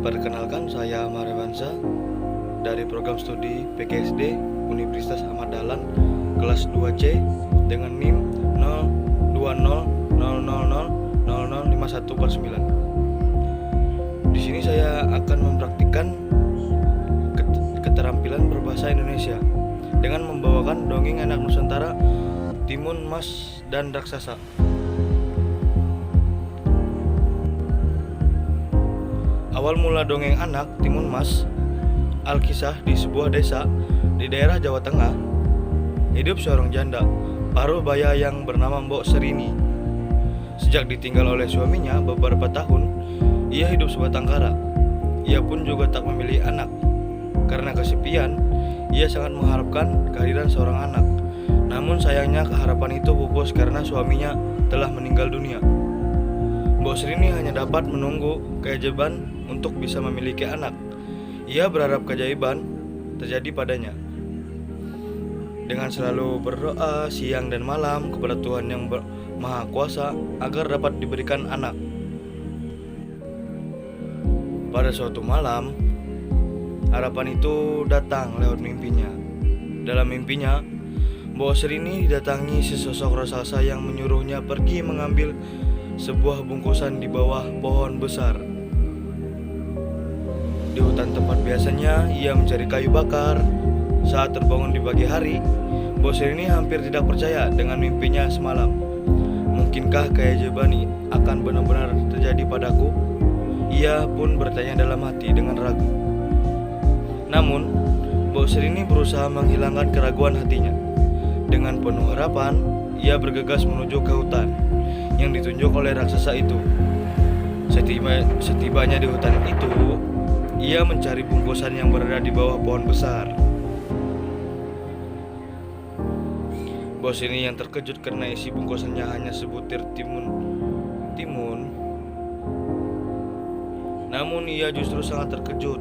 Perkenalkan, saya Marewansa dari program studi PKSD Universitas Ahmad Dahlan kelas 2C dengan NIM 02000005149. Di sini saya akan mempraktikkan keterampilan berbahasa Indonesia dengan membawakan dongeng anak Nusantara Timun, Mas, dan Raksasa. Awal mula dongeng anak Timun Mas, Alkisah di sebuah desa di daerah Jawa Tengah. Hidup seorang janda paruh baya yang bernama Mbok Serini. Sejak ditinggal oleh suaminya beberapa tahun, ia hidup sebatang kara. Ia pun juga tak memilih anak. Karena kesepian, ia sangat mengharapkan kehadiran seorang anak. Namun sayangnya keharapan itu pupus karena suaminya telah meninggal dunia. Mbok Serini hanya dapat menunggu keajaiban untuk bisa memiliki anak. Ia berharap keajaiban terjadi padanya. Dengan selalu berdoa siang dan malam kepada Tuhan yang Maha Kuasa agar dapat diberikan anak. Pada suatu malam, harapan itu datang lewat mimpinya. Dalam mimpinya, Mbok Serini didatangi sesosok raksasa yang menyuruhnya pergi mengambil sebuah bungkusan di bawah pohon besar. Di hutan tempat biasanya ia mencari kayu bakar. Saat terbangun di pagi hari, Mbok Serini hampir tidak percaya dengan mimpinya semalam. Mungkinkah keajaiban akan benar-benar terjadi padaku? Ia pun bertanya dalam hati dengan ragu. Namun, Mbok Serini berusaha menghilangkan keraguan hatinya. Dengan penuh harapan, ia bergegas menuju ke hutan yang ditunjuk oleh raksasa itu. Setibanya di hutan itu, ia mencari bungkusan yang berada di bawah pohon besar. Bos ini yang terkejut karena isi bungkusannya hanya sebutir timun. Namun ia justru sangat terkejut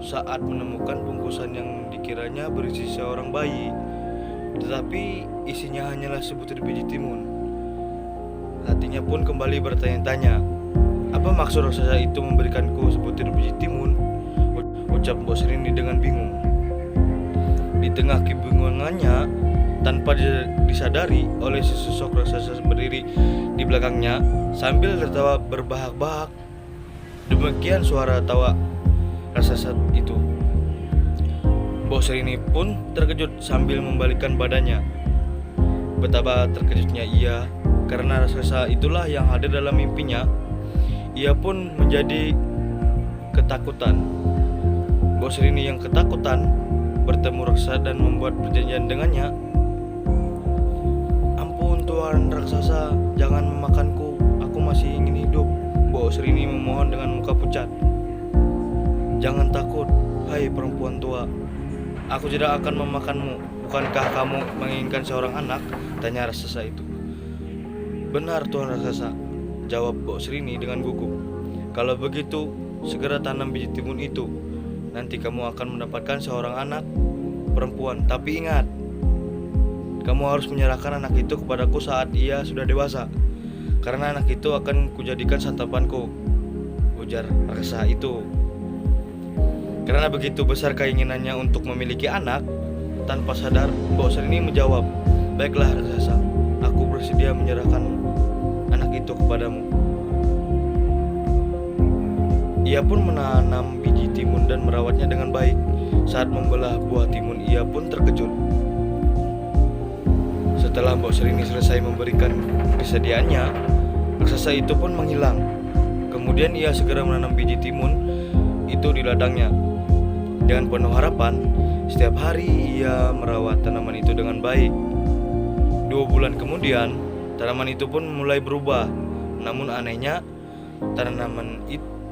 saat menemukan bungkusan yang dikiranya berisi seorang bayi, tetapi isinya hanyalah sebutir biji timun. Hatinya pun kembali bertanya-tanya, apa maksud raksasa itu memberikanku sebutir biji timun? Ucap Mbok Serini dengan bingung. Di tengah kebingungannya, tanpa disadari oleh sesosok raksasa berdiri di belakangnya sambil tertawa berbahak-bahak. Demikian suara tawa raksasa itu. Mbok Serini pun terkejut sambil membalikkan badannya. Betapa terkejutnya ia karena raksasa itulah yang hadir dalam mimpinya. Ia pun menjadi ketakutan. Mbok Serini yang ketakutan bertemu raksasa dan membuat perjanjian dengannya. Ampun Tuan raksasa, jangan memakanku, aku masih ingin hidup. Mbok Serini memohon dengan muka pucat. Jangan takut, hai perempuan tua, aku tidak akan memakanmu. Bukankah kamu menginginkan seorang anak? Tanya raksasa itu. Benar Tuan raksasa, jawab Mbok Serini dengan gugup. Kalau begitu, segera tanam biji timun itu. Nanti kamu akan mendapatkan seorang anak perempuan. Tapi ingat, kamu harus menyerahkan anak itu kepadaku saat ia sudah dewasa, karena anak itu akan kujadikan santapanku, ujar raksasa itu. Karena begitu besar keinginannya untuk memiliki anak, tanpa sadar Mbok Serini menjawab, baiklah raksasa, aku bersedia menyerahkan anak itu kepadamu. Ia pun menanam biji timun dan merawatnya dengan baik. Saat membelah buah timun, ia pun terkejut. Setelah Mbok Serini selesai memberikan kesediaannya, raksasa itu pun menghilang. Kemudian ia segera menanam biji timun itu di ladangnya. Dengan penuh harapan, setiap hari ia merawat tanaman itu dengan baik. 2 bulan kemudian, tanaman itu pun mulai berubah. Namun anehnya, tanaman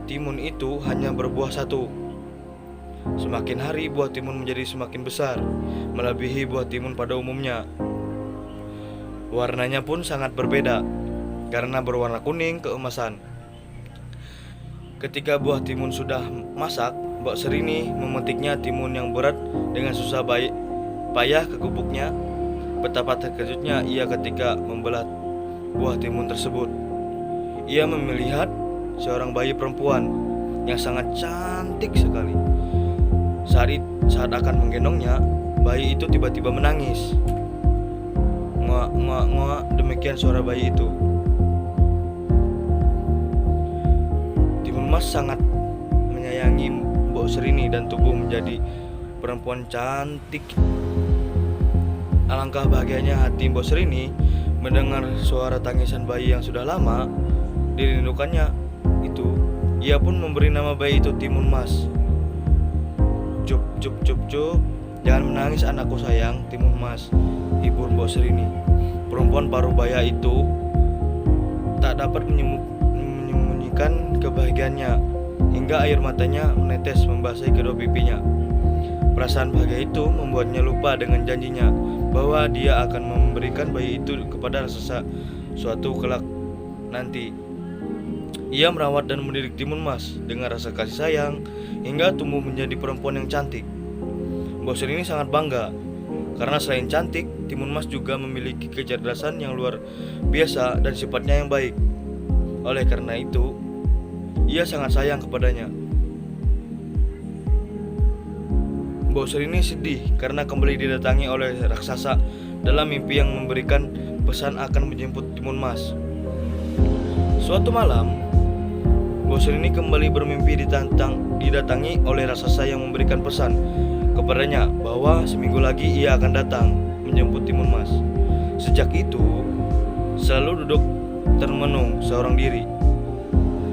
timun itu hanya berbuah 1. Semakin hari buah timun menjadi semakin besar, melebihi buah timun pada umumnya. Warnanya pun sangat berbeda, karena berwarna kuning keemasan. Ketika buah timun sudah masak, Mbok Serini memetiknya timun yang berat dengan susah payah ke gubuknya. Betapa terkejutnya ia ketika membelah buah timun tersebut. Ia melihat seorang bayi perempuan yang sangat cantik sekali. Saat akan menggendongnya, bayi itu tiba-tiba menangis. Nguak, nguak, nguak, demikian suara bayi itu. Timun Mas sangat menyayangi Mbok Serini dan tumbuh menjadi perempuan cantik. Alangkah bahagianya hati Mbok Serini mendengar suara tangisan bayi yang sudah lama dirindukannya itu. Ia pun memberi nama bayi itu Timun Mas. Cup, cup, cup, cup. Jangan menangis anakku sayang, Timun Mas, hibur Mbok Serini. Perempuan parubaya itu tak dapat menyembunyikan kebahagiaannya hingga air matanya menetes membasahi kedua pipinya. Perasaan bahagia itu membuatnya lupa dengan janjinya bahwa dia akan memberikan bayi itu kepada raksasa suatu kelak nanti. Ia merawat dan mendidik Timun Mas dengan rasa kasih sayang hingga tumbuh menjadi perempuan yang cantik. Mbok Serini sangat bangga karena selain cantik, Timun Mas juga memiliki kecerdasan yang luar biasa dan sifatnya yang baik. Oleh karena itu, ia sangat sayang kepadanya. Mbok Serini sedih karena kembali didatangi oleh raksasa dalam mimpi yang memberikan pesan akan menjemput Timun Mas. Suatu malam, Mbok Serini kembali bermimpi didatangi oleh raksasa yang memberikan pesan kepadanya bahwa seminggu lagi ia akan datang menjemput Timun Mas. Sejak itu, selalu duduk termenung seorang diri.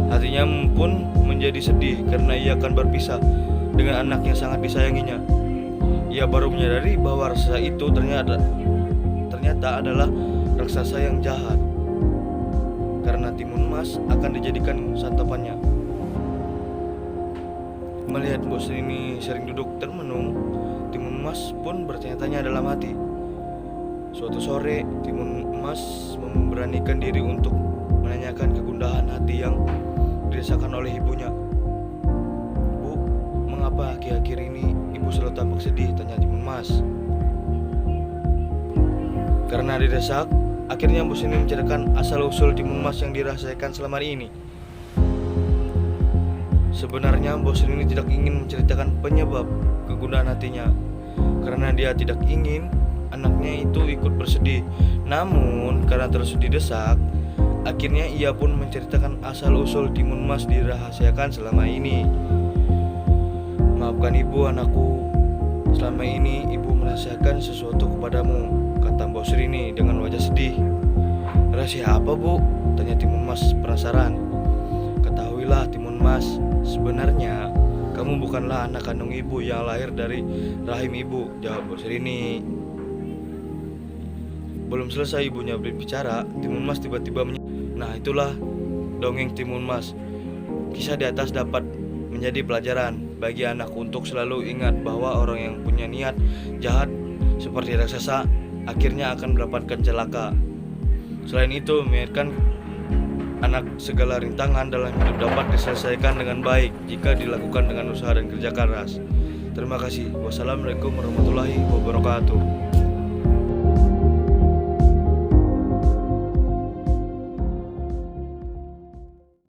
Hatinya pun menjadi sedih karena ia akan berpisah dengan anak yang sangat disayanginya. Ia baru menyadari bahwa raksasa itu ternyata adalah raksasa yang jahat, karena Timun Mas akan dijadikan santapannya. Melihat Mbok Serini sering duduk termenung, Timun Mas pun bertanya-tanya dalam hati. Suatu sore, Timun Mas memberanikan diri untuk menanyakan kegundahan hati yang dirasakan oleh ibunya. "Bu, mengapa akhir-akhir ini ibu selalu tampak sedih?" tanya Timun Mas. Karena didesak, akhirnya Mbok Serini menceritakan asal-usul Timun Mas yang dirahasiakan selama ini. Sebenarnya Mbok Serini tidak ingin menceritakan penyebab kegundahan hatinya, karena dia tidak ingin anaknya itu ikut bersedih. Namun karena terus didesak, akhirnya ia pun menceritakan asal-usul Timun Mas dirahasiakan selama ini. "Maafkan ibu anakku, selama ini ibu merahasiakan sesuatu kepadamu," kata Mbok Serini dengan wajah sedih. "Rahasia apa, Bu?" tanya Timun Mas penasaran. "Ketahuilah Timun Mas, sebenarnya kamu bukanlah anak kandung ibu yang lahir dari rahim ibu," jawab Mbok Serini. Belum selesai ibunya berbicara, Timun Mas tiba-tiba Nah, itulah dongeng Timun Mas. Kisah di atas dapat menjadi pelajaran bagi anak untuk selalu ingat bahwa orang yang punya niat jahat seperti raksasa akhirnya akan mendapatkan celaka. Selain itu, mengingatkan anak segala rintangan dalam hidup dapat diselesaikan dengan baik jika dilakukan dengan usaha dan kerja keras. Terima kasih. Wassalamualaikum warahmatullahi wabarakatuh.